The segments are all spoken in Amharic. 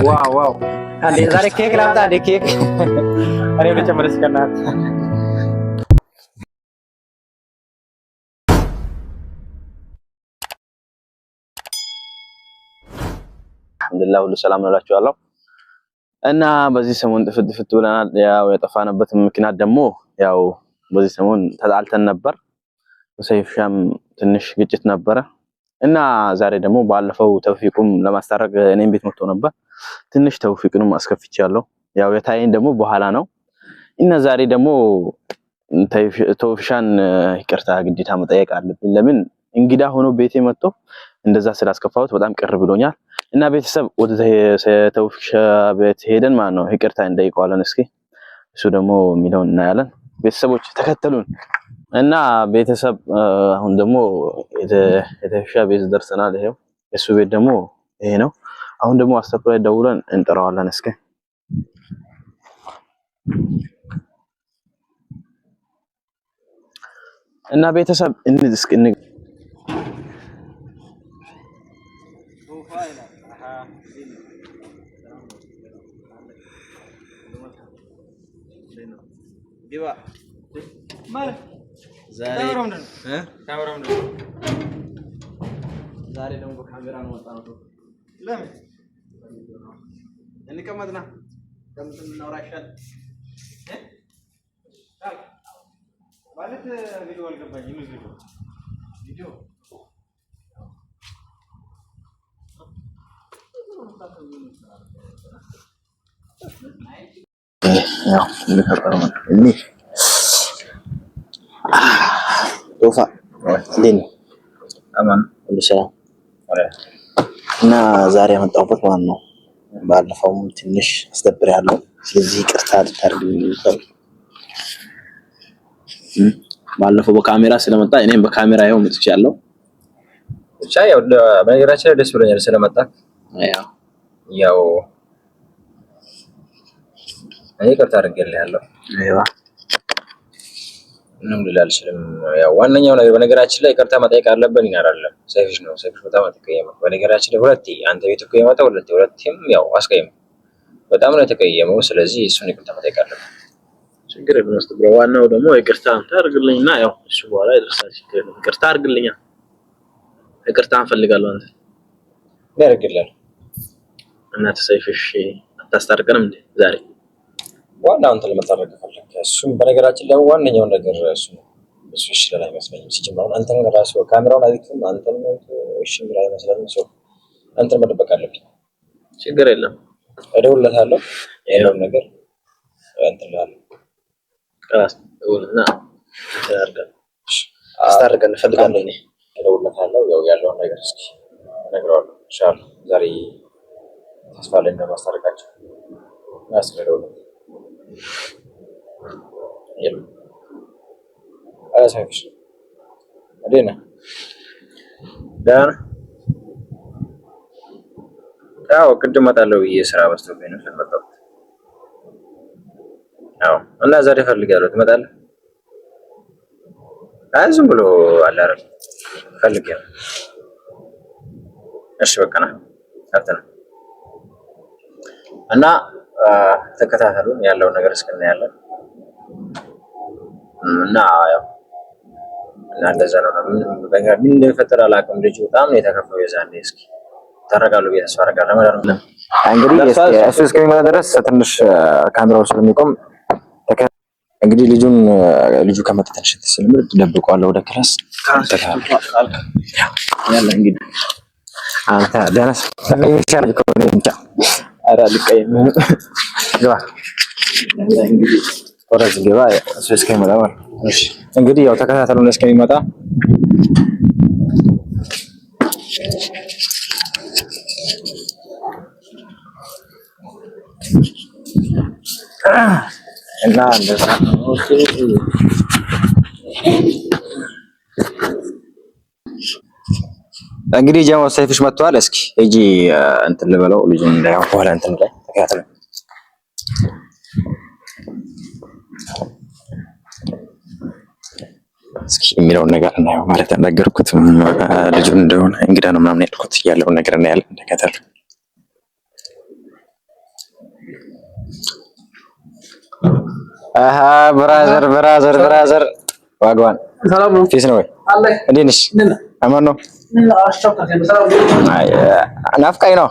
ዋው ዋው አንዴ ዛሬ ኬክ ላምጣ አንዴ ኬክ እኔ ልጨምርስ ከናት አልሐምዱሊላህ ሁሉ ሰላም ነው እላችኋለሁ። እና በዚህ ሰሞን ጥፍት ብለናል። ያው የጠፋንበት ምክንያት ደግሞ ያው በዚህ ሰሞን ተጣልተን ነበር። በሰይፍሻም ትንሽ ግጭት ነበረ እና ዛሬ ደግሞ ባለፈው ተውፊቁም ለማስታረቅ እኔም ቤት መጥቶ ነበር። ትንሽ ተውፊቅንም አስከፍቻለሁ። ያው የታየን ደግሞ በኋላ ነው እና ዛሬ ደግሞ ተውፊሻን ይቅርታ ግዴታ መጠየቅ አለብኝ። ለምን እንግዳ ሆኖ ቤቴ መጥቶ እንደዛ ስላስከፋሁት በጣም ቅር ብሎኛል። እና ቤተሰብ ወደ ተውፊሻ ቤት ሄደን ማለት ነው ይቅርታ እንጠይቀዋለን። እስኪ እሱ ደግሞ የሚለውን እናያለን። ቤተሰቦች ተከተሉን። እና ቤተሰብ አሁን ደግሞ የተውፊሻ ቤት ደርሰናል። ይሄው እሱ ቤት ደግሞ ይሄ ነው። አሁን ደግሞ አስተፕላይ ደውለን እንጠራዋለን። እስኪ እና ቤተሰብ እስኪ ዲባ ማለት ዛሬ ዛሬ ደግሞ በካሜራ ነው ወጣው። ለምን እንቀመጥና ከምትን እናውራሻል ማለት ቪዲዮ አልገባኝም። ቪዲዮ ያው ልከረም እኔ ቶፋ እንዴት ነው? አማን ሰላም። እና ዛሬ ያመጣሁበት ማን ነው? ባለፈውም ትንሽ አስደብሬያለሁ። ስለዚህ ይቅርታ አድርግልኝ። ባለፈው በካሜራ ስለመጣ እኔም በካሜራ ያው መጥቻለሁ። ብቻ ያው በነገራችን ላይ ደስ ብሎኛል ስለመጣ። ያው እኔ ይቅርታ አድርጌልሃለሁ። አይዋ ምንም ልል አልችልም። ያው ዋነኛው ነገር በነገራችን ላይ ይቅርታ መጠየቅ አለብን አይደለም። ሰይፍሽ ነው ሰይፍሽ በጣም ተቀየመ። በነገራችን ላይ ሁለቴ አንተ ቤት እኮ የመጣው ሁለቴም ያው አስቀየመ። በጣም ነው የተቀየመው። ስለዚህ እሱን ይቅርታ መጠየቅ አለብን። ችግር የለም ብሎ ዋናው ደግሞ ይቅርታ አድርግልኝና ያው እሱ በኋላ ይደርሳል። ችግር የለም ይቅርታ አድርግልኛ። ይቅርታ እንፈልጋለን አንተ ያደርግልሃል። እናት ሰይፍሽ አታስታርቀንም እንዴ ዛሬ? ዋናው አንተ ለመታረቅ ፈልክ። እሱም በነገራችን ላይ ዋነኛው ነገር እሱ ነው። እሱ ይችላል አይመስለኝም። ሲጀምር አንተን ራሱ ካሜራውን አይተን አንተን እሺ ብላ አይመስለኝም። ሰው አንተን መደበቅ አለብኝ። ችግር የለም እደውልለታለሁ። ያለውን ነገር እንትን እላለሁ። ቀላስ ደውልና ታርገን አስታርቀን እንፈልጋለን። እኔ እደውልለታለሁ። ያለውን ነገር እስኪ እነግረዋለሁ። ኢንሻአላህ ዛሬ ተስፋ ላይ እንደማስታረቃቸው ያስፈልጋል። يلا انا سايفش ادينا دار ያው ቅድም መጣለው የሥራ በስተቀኝ ነው ስለመጣው ያው እና ዛሬ ፈልጋለሁ ትመጣለህ? ዝም ብሎ አለ አይደል ፈልጋለሁ። እሺ በቃ ና አጥተና እና ተከታተሉን ያለው ነገር እስከናያለን። እና ያው እና እንደዛ ነው። ምን እንደፈጠረ አላውቅም። ልጅ በጣም ነው የተከፈው የዛኔ። እስኪ ታረጋሉ ቤት ተስፋ አደርጋለሁ ማለት ነው። እንግዲህ እሱ እስከሚመጣ ድረስ ትንሽ ካሜራው ስለሚቆም እንግዲህ ልጁ ከመጣ ትንሽ ስለምር ደብቀዋለሁ ወደ ክላስ ተካታል። ያለ እንግዲህ አንተ ደረስ ተቀይቻለሁ ከሆነ እንጃ አራ ልቀየም ግባ እንግዲህ ወደዚህ ግባ እሱ እስከሚመጣ ማለት ነው። እሺ እንግዲህ ያው ተከታተሉን እስከሚመጣ። እና እንደዛ ነው። እንግዲህ ጀሞ ሰይፍሽ መጥቷል። እስኪ እጂ እንትን ልበለው ልጅን እንዳይው በኋላ እንትን ላይ ተከታተሉ። እስኪ የሚለውን ነገር እናየው። ማለት ያናገርኩት ልጁ እንደሆነ እንግዳ ነው ምናምን ያልኩት ያለውን ነገር እናያለን። እንደከተል ብራዘር ዋጋዋን ሰላም ነው? ፊስ ነው ወይ? እንዴት ነሽ? አማን ነው? ናፍቃኝ ነው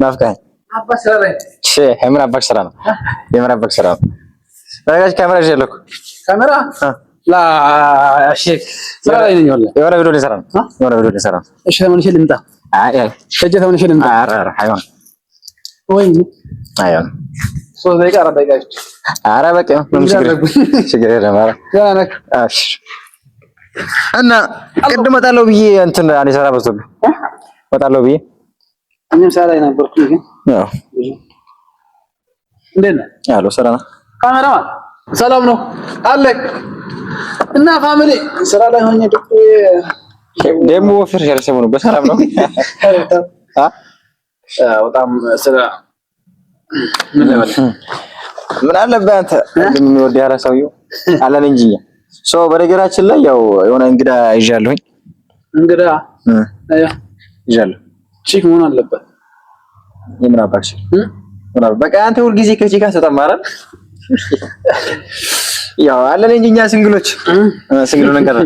ናፍቃኝ። የምን አባክ ስራ ነው? የምን አባክ ስራ ነው? ካሜራ ይዤ ካሜራ ላ ሼክ ስራ ላይ ነኝ። የሆነ ቪዲዮ ልሰራ ነው። እሺ ተመልሼ ልምጣ። ተመልሼ ልምጣ። ኧረ አይሆን ወይ አይሆን 3 ደቂቃ 4 ደቂቃ። ኧረ በቃ ነው ችግር የለም። እሺ እና ቅድም እመጣለሁ ብዬ እንትን እኔ ስራ በዝቶብኝ እመጣለሁ ብዬ እኔም ስራ ላይ ነበርኩ። ግን ያው እንዴት ነህ? ያለው ስራ ነው። ካሜራማን ሰላም ነው አለ እና ፋሚሊ ስራ ላይ ሆኜ ደሞ ወፍር ያልሰሙ ነው። በሰላም ነው? በጣም ስራ ምን አለበት አንተ እንደምንወድ ያለ ሰውዬው አለን እንጂ በነገራችን ላይ ያው የሆነ እንግዳ ይዣለሁኝ። እንግዳ ይዣለሁ። ቺክ መሆን አለበት። የምን አባክሽ በቃ አንተ ሁል ጊዜ ከቺካ ተጠማራል። ያው አለን እንጂ እኛ ሲንግሎች ሲንግሎን እንቀር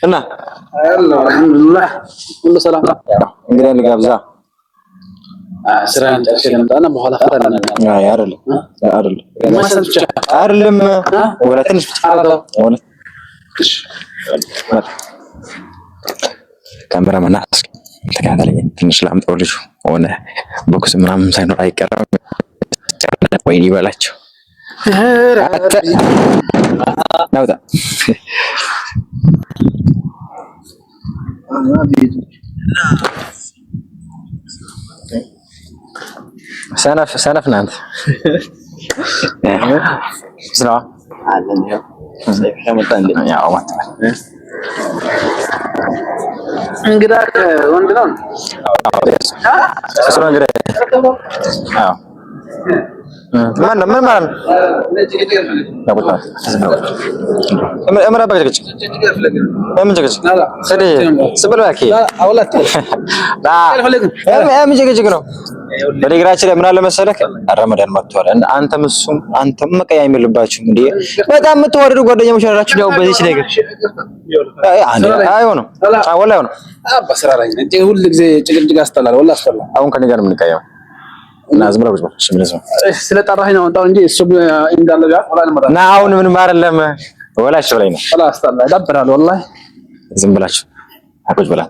እና አልሐምዱሊላህ ሁሉ ሰላም። እንግዲህ ልጋብዛ ስራን ተሽለምጣና በኋላ ፈታና አይደለም ወላ ትንሽ ካሜራማን ተካታለኝ ትንሽ ላምጣው ልጅ ሆነ ቦክስ ምናምን ሳይኖር አይቀርም ወይ ይበላቸው ናውጣ ሰነፍ ናንተ ስራ አለን ያው ሰይፈመጣን ያው ማለት እንግዳ ወንድ ነው። ስራ እንግዳ አዎ ማን ምን ማለት ነው? እምራ ባገጭ ምን ጀገጭ ሰደ ስበላኪ አውላት ምን ጀገጭ ነው? በነገራችን ላይ ምን አለ መሰለህ ረመዳን መጥቷል። አንተም እሱም አንተም መቀያየም የለባችሁም እንዴ? በጣም የምትወደዱ ጓደኛሞች አላችሁ። ያው በዚህ ነገር አይሆንም ወላሂ አባ ስራ ላይ ነኝ። ሁሉ ጊዜ ጭቅጭቅ አስጠላል ወላሂ አስጠላል። አሁን ከኔ ጋር የምንቀየው እና ዝም ብለው ስለጠራኸኝ ነው ወጣው እንጂ እሱ እንዳለ ጋር ወላሂ ነው። እና አሁን ምንም አይደለም ወላሂ እሱ ላይ ነው ወላሂ አስጠላል ይደብራል ወላሂ። ዝም ብላችሁ አቆጭ ብላ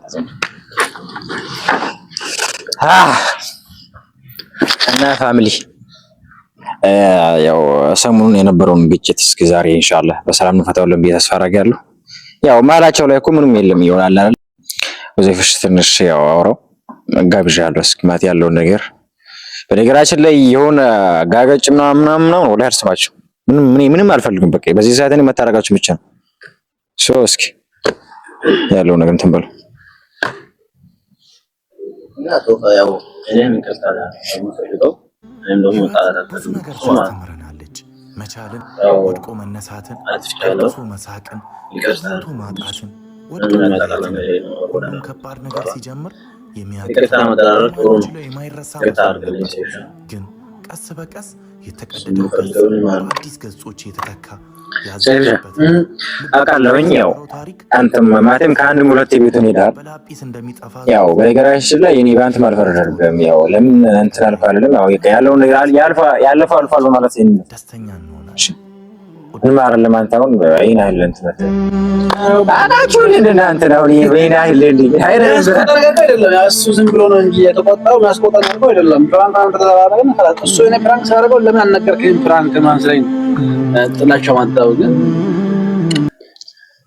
እና ፋሚሊ ያው ሰሞኑን የነበረውን ግጭት እስኪ ዛሬ ኢንሻአላህ በሰላም እንፈታዋለን ብዬ ተስፋ አደርጋለሁ። ያው ማላቸው ላይ እኮ ምንም የለም ይሆናል አይደል? ወዘይፍሽ ትንሽ ያው አውራው ጋብዣለሁ እስኪ ማት ያለውን ነገር። በነገራችን ላይ የሆነ ጋገጭ ምናምን ነው ወላሂ አልሰማችሁ ምንም አልፈልግም። በቃ በዚህ ሰዓት እኔ መታረጋችሁ ብቻ ነው። እስኪ ያለው ነገር እንትን በሉ እና ያው እኔም እንከስታላ የምፈልገው እኔም ደግሞ ተምረናለች። መቻልን ወድቆ መነሳትን አጥፍቻለሁ መሳቅን ይቅርታ ማጣትን ወድቆ መነሳትን ሁሉም ከባድ ነገር ሲጀምር የሚያቀርበው የማይረሳ ግን ቀስ በቀስ የተቀደደው አዲስ ገጾች የተተካ ያዘበት አቃለውኝ። ያው አንተም ማለትም ከአንድም ሁለት ቤቱን ሄዳል። ያው በነገራችን ላይ እኔ ባንተ ማልፈረደም ያው ለምን እንትን አልፋለሁ። ያው ያለው ነገር ያለፈው ማለት ነው። ደስተኛ እንሆናለን። ምን ማለት ለማንተ አሁን አይና አይደል እንትን አጣችሁ ለእናንተ ነው። ወይና አይደል አይደለም እሱ ዝም ብሎ ነው እንጂ የተቆጣው ማስቆጣት ነው አይደለም። ፍራንክ አንተ ተባባለና خلاص እሱ እኔ ፍራንክ ሳደርገው ለምን አልነገርከኝም? ፍራንክ ማን ስለኝ ጥላቻው ማጣው ግን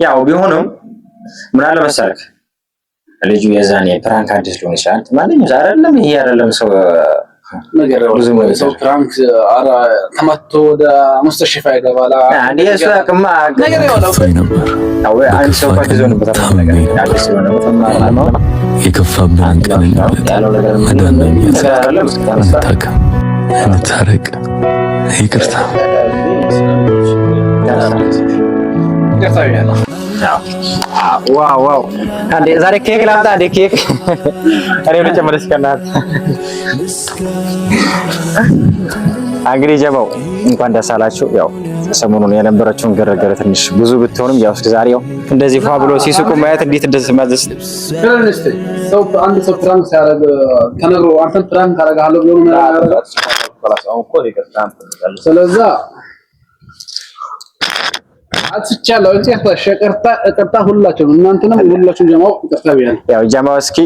ያው ቢሆንም ምን አለ መሰለህ ልጁ የዛኔ ፍራንክ አዲስ ሊሆን ይችላል ማለት ነው። አይደለም ይሄ አይደለም ሰው ነገር ነው ሰው ፍራንክ አራ ተመቶ ወደ ሙስተሽፋ ይገባላ አንዴ እሱ ያቅማ ነገር ነበር። አው አንድ ሰው ፈትዞን በጣም ነገር አዲስ ነው ተማራለሁ የከፋብን ቀን መዳን እንታረቅ ይቅርታ ዋው ዋው አንዴ ዛሬ ኬክ ላምጣ አንዴ ኬክ አሬ ነው ጨመረስ ከናት እንግዲህ ጀማው እንኳን ደስ አላችሁ። ያው ሰሞኑን የነበረችውን ገረገረ ትንሽ ብዙ ብትሆንም ያው እስከ ዛሬ ያው እንደዚህ ፏ ብሎ ሲስቁ ማየት እንዴት እንደማዘስ ሰው አንድ ሰው ፕራንክ ሲያደርግ ተነግሮ አንተን ፕራንክ አደርጋለሁ ብሎ ነው ያደርጋል። ስለዚህ አትቻለው እንጂ ቀርታ ሁላችሁም እናንተንም ሁላችሁም ጀማው ይቅርታ ቢያል ያው ጀማው እስኪ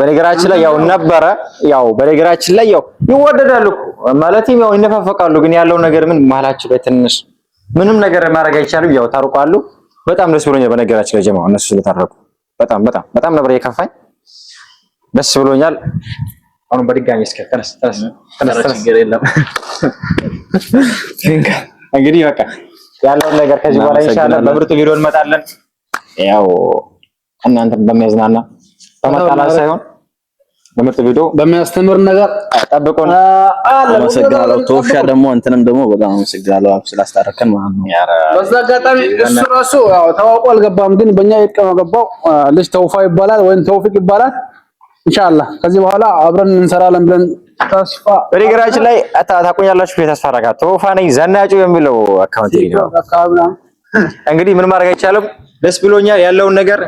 በነገራችን ላይ ያው ነበረ ያው በነገራችን ላይ ያው ይወደዳሉ ማለትም ያው ይነፋፈቃሉ ግን ያለው ነገር ምን ማላችሁ ላይ ትንሽ ምንም ነገር ማድረግ አይቻልም። ያው ታርቋሉ። በጣም ደስ ብሎኛል በነገራችን ላይ ጀማው እነሱ ስለታረቁ በጣም ነበር የከፋኝ። ደስ ብሎኛል። አሁን በድጋሚ እስከ ተነስ ችግር የለም እንግዲህ በቃ ያለው ነገር ከዚህ በኋላ ኢንሻአላህ በምርጥ ቪዲዮ እንመጣለን። ያው እናንተም በሚያዝናና በመጣላት ሳይሆን በምርጥ ቪዲዮ በሚያስተምር ነገር ጠብቁን። አመሰግናለሁ። ቶሻ ደግሞ እንትንም ደግሞ በጣም አመሰግናለሁ ስላስታረከን ማለት ነው። በዛ አጋጣሚ እሱ ራሱ ያው ተዋውቆ አልገባም ግን በእኛ የቀመው ገባው ልጅ ተውፋ ይባላል ወይም ተውፊቅ ይባላል። ኢንሻአላህ ከዚህ በኋላ አብረን እንሰራለን ብለን ተስፋ በነገራችን ላይ ታቆኛላችሁ ተስፋ አደርጋ ተውፋ ነኝ ዘናጩ የሚለው አካውንት ነው። እንግዲህ ምን ማድረግ አይቻልም። ደስ ብሎኛል ያለውን ነገር